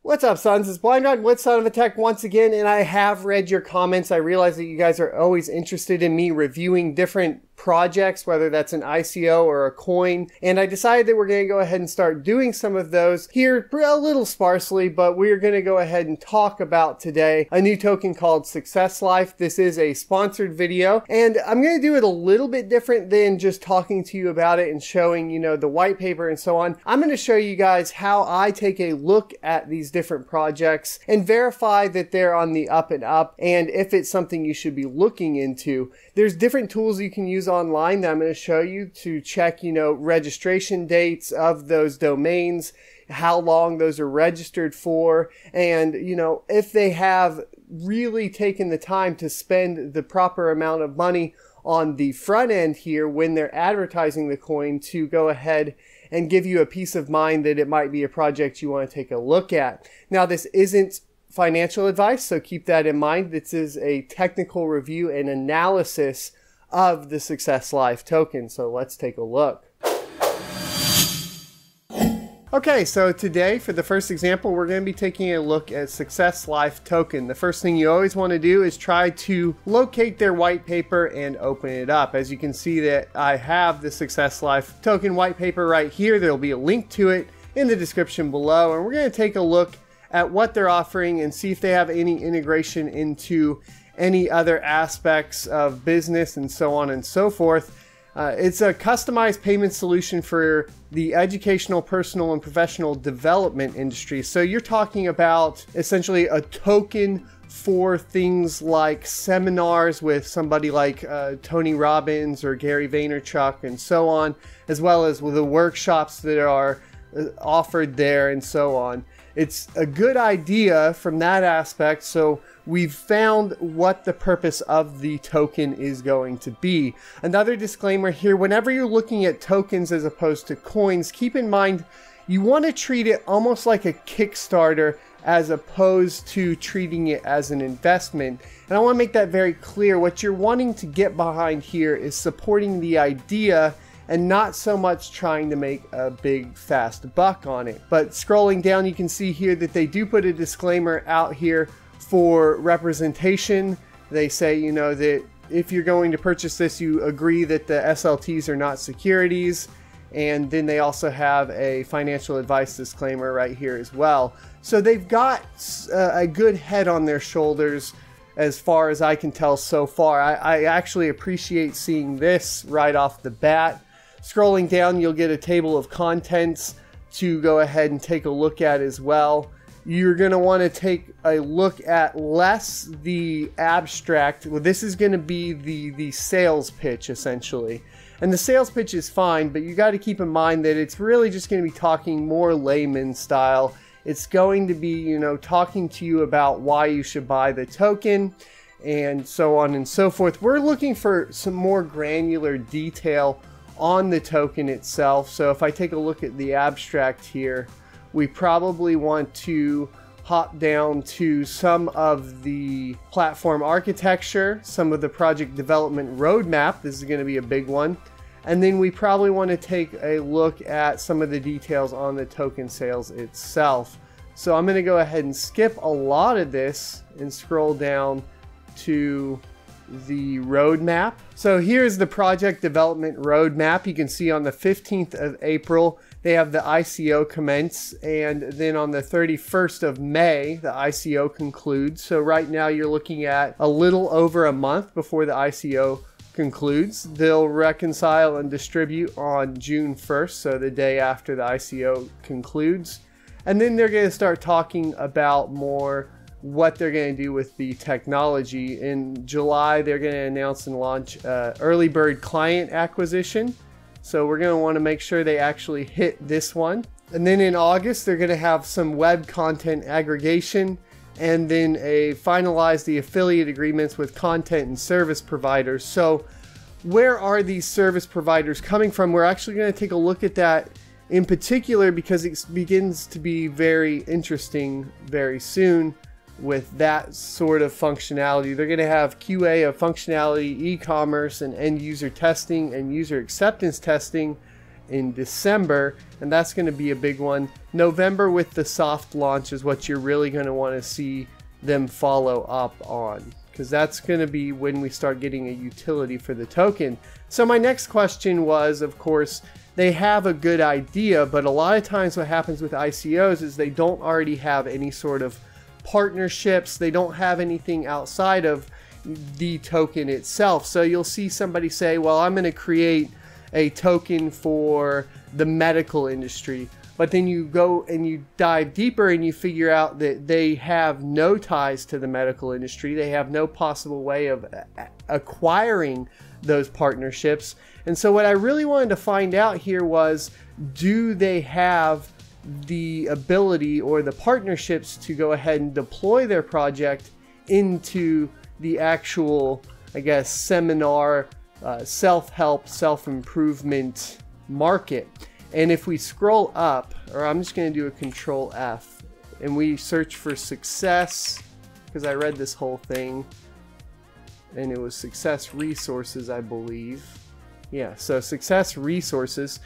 What's up, sons? It's Blind Rod with Son of a Tech once again, and I have read your comments. I realize that you guys are always interested in me reviewing different projects, whether that's an ICO or a coin, and I decided that we're going to go ahead and start doing some of those here a little sparsely, but we're going to go ahead and talk about today a new token called SuccessLife. This is a sponsored video, and I'm going to do it a little bit different than just talking to you about it and showing, the white paper and so on. I'm going to show you guys how I take a look at these different projects and verify that they're on the up and up, and if it's something you should be looking into. There's different tools you can use online that I'm going to show you to check, registration dates of those domains, how long those are registered for, and, if they have really taken the time to spend the proper amount of money on the front end here when they're advertising the coin to go ahead and give you a peace of mind that it might be a project you want to take a look at. Now, this isn't financial advice, so keep that in mind. This is a technical review and analysis of the SuccessLife token. So let's take a look. Okay, so today for the first example, we're going to be taking a look at SuccessLife token. The first thing you always want to do is try to locate their white paper and open it up. As you can see that I have the SuccessLife token white paper right here. There'll be a link to it in the description below, and we're going to take a look at what they're offering and see if they have any integration into any other aspects of business and so on and so forth. It's a customized payment solution for the educational, personal, and professional development industry. So you're talking about essentially a token for things like seminars with somebody like Tony Robbins or Gary Vaynerchuk and so on, as well as with the workshops that are offered there and so on. It's a good idea from that aspect, so we've found what the purpose of the token is going to be. Another disclaimer here, whenever you're looking at tokens as opposed to coins, keep in mind you want to treat it almost like a Kickstarter as opposed to treating it as an investment. And I want to make that very clear. What you're wanting to get behind here is supporting the idea and not so much trying to make a big fast buck on it. But scrolling down, you can see here that they do put a disclaimer out here for representation. They say, that if you're going to purchase this, you agree that the SLTs are not securities. And then they also have a financial advice disclaimer right here as well. So they've got a good head on their shoulders as far as I can tell so far. I actually appreciate seeing this right off the bat. Scrolling down, you'll get a table of contents to go ahead and take a look at as well. You're going to want to take a look at less the abstract. Well, this is going to be the sales pitch, essentially. And the sales pitch is fine, but you got to keep in mind that it's really just going to be talking more layman style. It's going to be, talking to you about why you should buy the token and so on and so forth. We're looking for some more granular detail on the token itself. So if I take a look at the abstract here, we probably want to hop down to some of the platform architecture, some of the project development roadmap. This is going to be a big one. And then we probably want to take a look at some of the details on the token sales itself. So I'm going to go ahead and skip a lot of this and scroll down to the roadmap. So here's the project development roadmap. You can see on the 15th of April, they have the ICO commence, and then on the 31st of May, the ICO concludes. So right now you're looking at a little over a month before the ICO concludes. They'll reconcile and distribute on June 1st, so the day after the ICO concludes. And then they're going to start talking about more what they're going to do with the technology. In July, they're going to announce and launch early bird client acquisition. So we're going to want to make sure they actually hit this one. And then in August, they're going to have some web content aggregation, and then finalize the affiliate agreements with content and service providers. So where are these service providers coming from? We're actually going to take a look at that in particular because it begins to be very interesting very soon with that sort of functionality. They're going to have QA of functionality, e-commerce, and end user testing and user acceptance testing. in December, and that's going to be a big one. November with the soft launch is what you're really going to want to see them follow up on, because that's going to be when we start getting a utility for the token. So my next question was, of course, they have a good idea, but a lot of times what happens with ICOs is they don't already have any sort of partnerships. They don't have anything outside of the token itself. So you'll see somebody say, well, I'm going to create a token for the medical industry. But then you go and you dive deeper and you figure out that they have no ties to the medical industry. They have no possible way of acquiring those partnerships. And so what I really wanted to find out here was, do they have the ability or the partnerships to go ahead and deploy their project into the actual, I guess, seminar, self-help, self-improvement market. And if we scroll up, or I'm just going to do a Control F, and we search for success, because I read this whole thing, and it was Success Resources, I believe. Yeah, so Success Resources.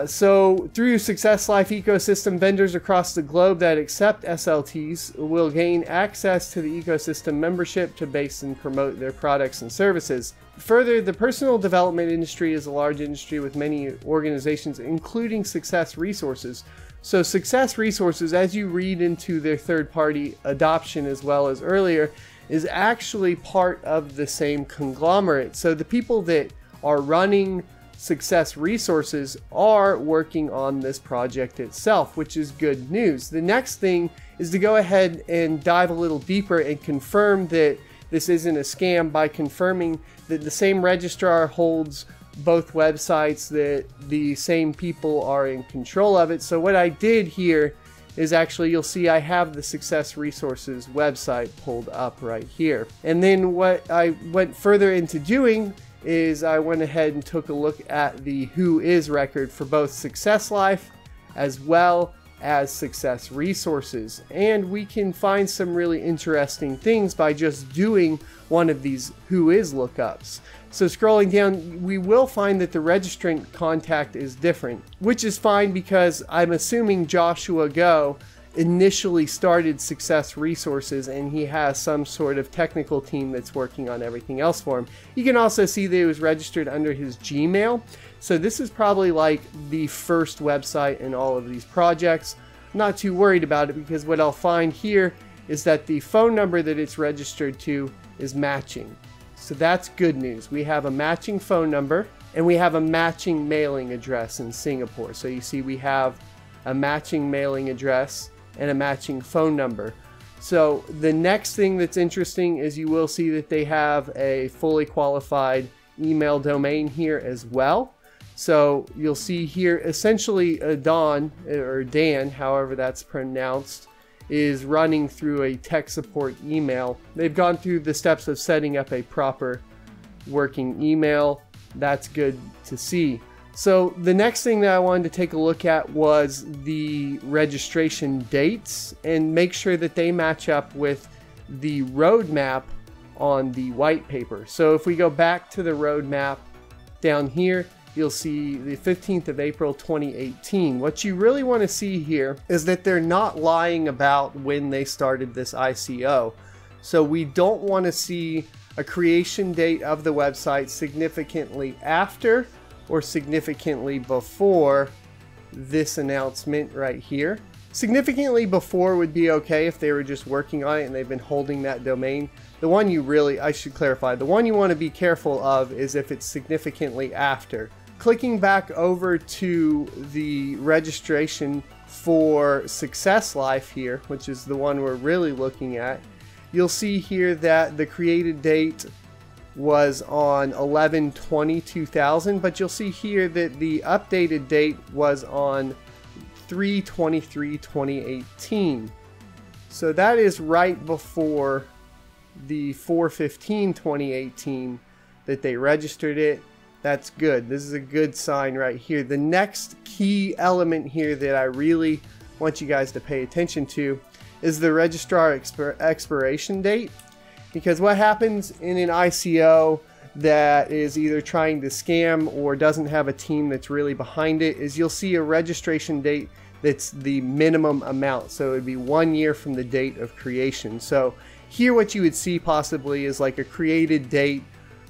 So through SuccessLife ecosystem, vendors across the globe that accept SLTs will gain access to the ecosystem membership to base and promote their products and services. Further, the personal development industry is a large industry with many organizations, including Success Resources. So Success Resources, as you read into their third-party adoption as well as earlier, is actually part of the same conglomerate. So the people that are running Success Resources are working on this project itself, which is good news. The next thing is to go ahead and dive a little deeper and confirm that this isn't a scam by confirming that the same registrar holds both websites, that the same people are in control of it. So what I did here is actually, you'll see I have the Success Resources website pulled up right here. And then what I went further into doing is I went ahead and took a look at the Whois record for both SuccessLife as well as Success Resources. And we can find some really interesting things by just doing one of these Whois lookups. So scrolling down, we will find that the registrant contact is different, which is fine because I'm assuming Joshua Go initially started Success Resources and he has some sort of technical team that's working on everything else for him. You can also see that it was registered under his Gmail. So this is probably like the first website in all of these projects. I'm not too worried about it because what I'll find here is that the phone number that it's registered to is matching. So that's good news. We have a matching phone number and we have a matching mailing address in Singapore. So you see we have a matching mailing address and a matching phone number. So the next thing that's interesting is you will see that they have a fully qualified email domain here as well. So you'll see here essentially Don, or Dan, however that's pronounced, is running through a tech support email. They've gone through the steps of setting up a proper working email. That's good to see. So the next thing that I wanted to take a look at was the registration dates and make sure that they match up with the roadmap on the white paper. So if we go back to the roadmap down here, you'll see the 15th of April 2018. What you really want to see here is that they're not lying about when they started this ICO. So we don't want to see a creation date of the website significantly after or significantly before this announcement right here. Significantly before would be okay if they were just working on it and they've been holding that domain. The one you really, I should clarify, the one you want to be careful of is if it's significantly after. Clicking back over to the registration for SuccessLife here, which is the one we're really looking at, you'll see here that the created date was on 11/20/2000, but you'll see here that the updated date was on 3/23/2018. So that is right before the 4/15/2018 that they registered it. That's good. This is a good sign right here. The next key element here that I really want you guys to pay attention to is the registrar expiration date. Because what happens in an ICO that is either trying to scam or doesn't have a team that's really behind it is you'll see a registration date that's the minimum amount. So it would be 1 year from the date of creation. So here what you would see possibly is like a created date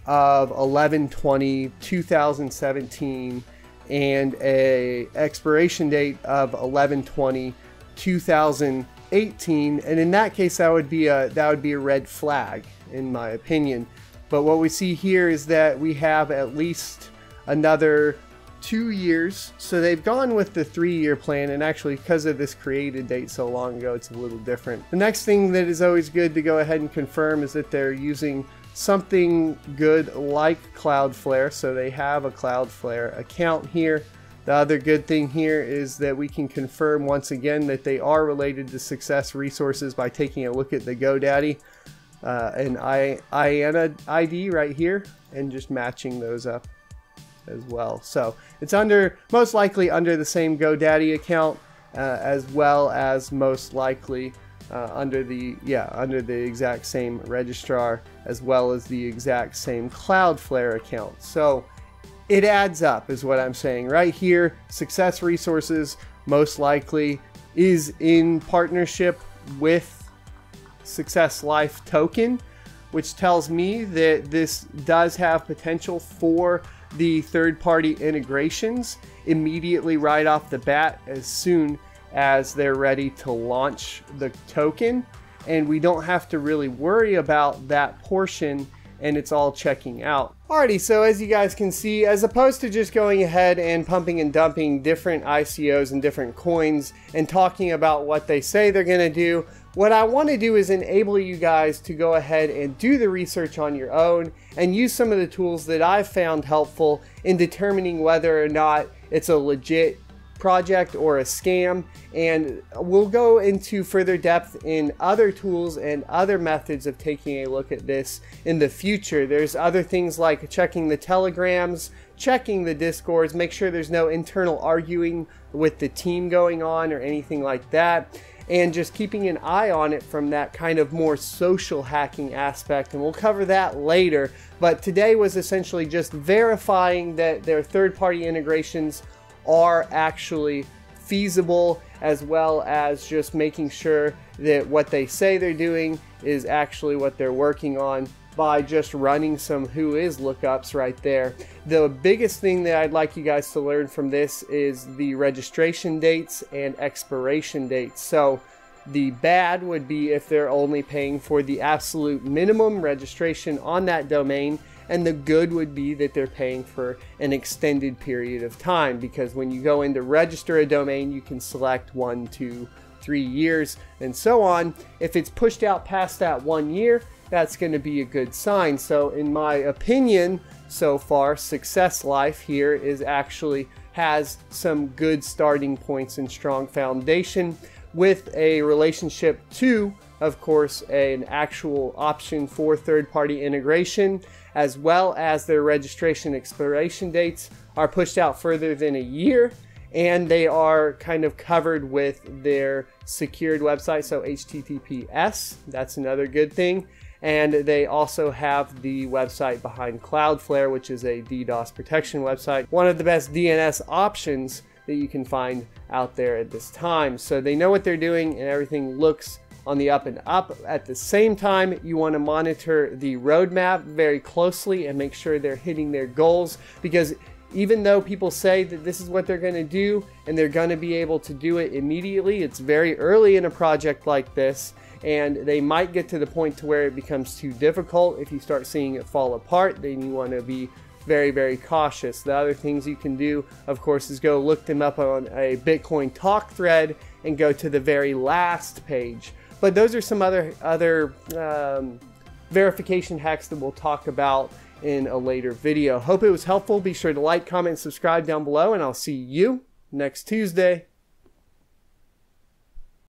of 11/20/2017 and a expiration date of 11/20/2018, and in that case that would be a red flag in my opinion. But what we see here is that we have at least another 2 years, so they've gone with the 3-year plan, and actually because of this created date so long ago it's a little different. The next thing that is always good to go ahead and confirm is that they're using something good like Cloudflare, so they have a Cloudflare account here. The other good thing here is that we can confirm once again that they are related to Success Resources by taking a look at the GoDaddy and IANA ID right here and just matching those up as well. So it's most likely under the same GoDaddy account as well as most likely under the exact same registrar as well as the exact same Cloudflare account. So it adds up is what I'm saying right here. Success Resources most likely is in partnership with SuccessLife Token, which tells me that this does have potential for the third-party integrations immediately right off the bat as soon as they're ready to launch the token, and we don't have to really worry about that portion, and it's all checking out. Alrighty, so as you guys can see, as opposed to just going ahead and pumping and dumping different ICOs and different coins and talking about what they say they're going to do, what I want to do is enable you guys to go ahead and do the research on your own and use some of the tools that I've found helpful in determining whether or not it's a legit project or a scam, and we'll go into further depth in other tools and other methods of taking a look at this in the future. There's other things like checking the telegrams, checking the discords, make sure there's no internal arguing with the team going on or anything like that, and just keeping an eye on it from that kind of more social hacking aspect, and we'll cover that later. But today was essentially just verifying that their third-party integrations are actually feasible, as well as just making sure that what they say they're doing is actually what they're working on by just running some Whois lookups right there. The biggest thing that I'd like you guys to learn from this is the registration dates and expiration dates. So the bad would be if they're only paying for the absolute minimum registration on that domain, and the good would be that they're paying for an extended period of time, because when you go in to register a domain, you can select 1, 2, 3 years and so on. If it's pushed out past that 1 year, that's going to be a good sign. So in my opinion, so far, SuccessLife here has some good starting points and strong foundation with a relationship to, of course, an actual option for third-party integration, as well as their registration expiration dates are pushed out further than a year, and they are kind of covered with their secured website, so HTTPS, that's another good thing. And they also have the website behind Cloudflare, which is a DDoS protection website, one of the best DNS options that you can find out there at this time. So they know what they're doing, and everything looks on the up and up. At the same time, you want to monitor the roadmap very closely and make sure they're hitting their goals, because even though people say that this is what they're going to do and they're going to be able to do it immediately, it's very early in a project like this, and they might get to the point to where it becomes too difficult. If you start seeing it fall apart, then you want to be very, very cautious. The other things you can do, of course, is go look them up on a Bitcoin talk thread and go to the very last page. But those are some other verification hacks that we'll talk about in a later video. Hope it was helpful. Be sure to like, comment, and subscribe down below, and I'll see you next Tuesday.